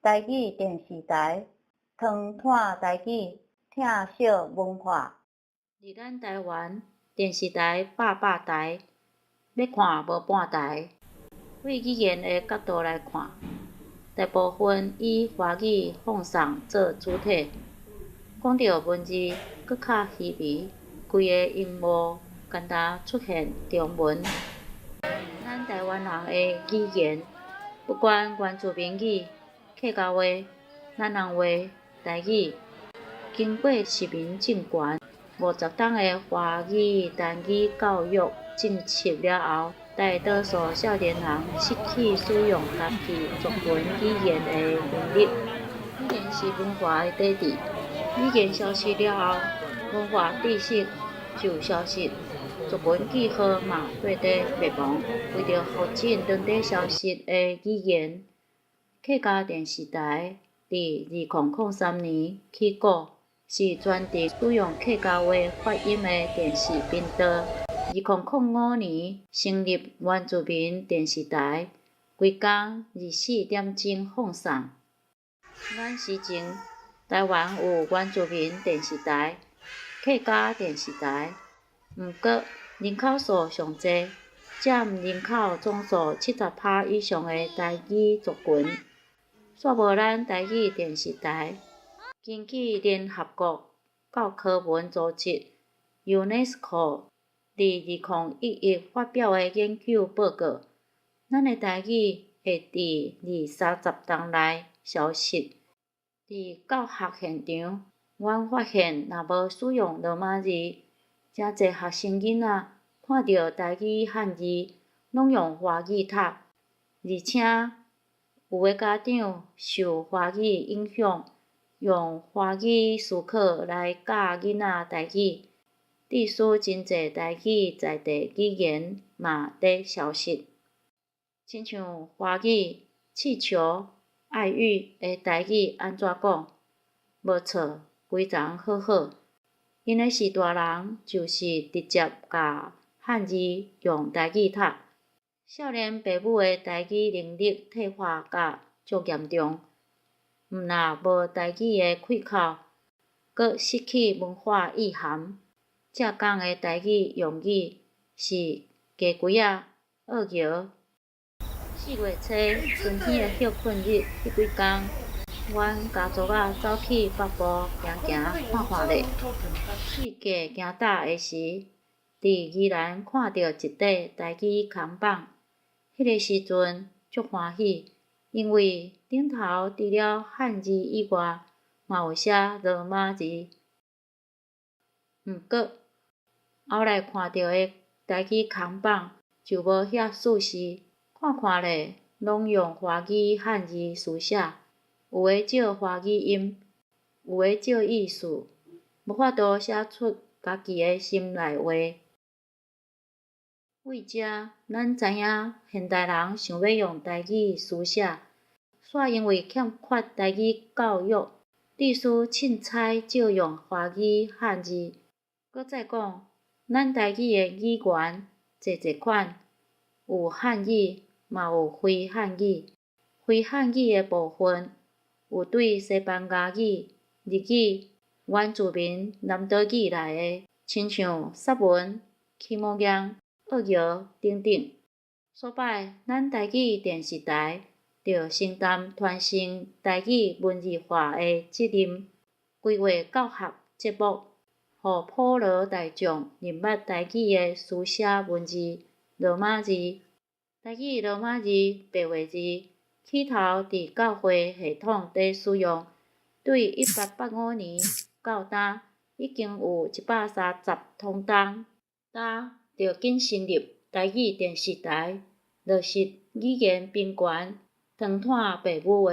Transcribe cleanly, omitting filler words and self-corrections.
台语电视台，传传台语，听小文化。伫咱台湾，电视台百台，要看无半台。为语言的角度来看，大部分以华语放送做主体。讲到文字，搁较稀微，规个音幕简单出现中文。咱台湾人的语言，不管原住民语、客家话、闽南话、台语，经过实名政权50档的华语单语教育政策了后，大多数少年人失去使用家己族群语言的能力。语言是文化的底子，语言消失了后，文化知识就消失，族群记号嘛跟着灭亡。为着复振当地消失的语言，客家电视台伫2003年起股，是专职使用客家话发音的电视频道。2005年成立原住民电视台，规工24点钟放送。咱时前，台湾有原住民电视台、客家电视台，毋过人口数上济，占人口总数70%以上的台语族群，煞无咱台语电视台。根据联合国教科文组织 UNESCO 伫2011发表的研究报告，咱的台语会伫20-30年内消失。伫教学现场，阮发现若无使用罗马字，真侪学生囡仔看到台语汉字，拢用华语读，而且有的家长受华语影响，用华语思考来教囡仔台语，致使真侪台语在地语言嘛在消失。亲像华语、气球、爱玉的台语安怎讲？无错，非常好好。因的是大人，就是直接甲汉字用台语读。少年父母的台语能力退化甲足严重，毋但无台语的开口，阁失去文化意涵。正港的台语用语是鸡龟仔、蚵摇。4月初春天的休困日迄几工，阮家族仔走去北部行看看咧。去价行搭的时，伫宜兰看到一块台语扛棒，迄个时阵足欢喜，因为顶头除了汉字以外，嘛有写罗马字。毋过后来看到的台语扛棒就无遐仔细，看看咧，拢用华语汉字书写，有的照华语音，有的照意思，无法度写出家己的心内话。为遮，咱知影现代人想要用台语书写，煞因为欠缺台语教育，致使凊彩照用华语汉字。搁再讲，咱台语的语言侪款，有汉语，嘛有非汉语。非汉语的部分，有对西班牙语、日语、原住民南岛语来的，亲像萨文、起毛言、蚵摇等等。所摆，咱台语电视台就承担传承台语文字化的责任，规划教学节目，互普罗大众认捌台语的书写文字罗马字。台语罗马字白话字，起头伫教会系统底使用，对1885年到今已经有130通档，就紧成立台语电视台，落实语言平权、传传父母话，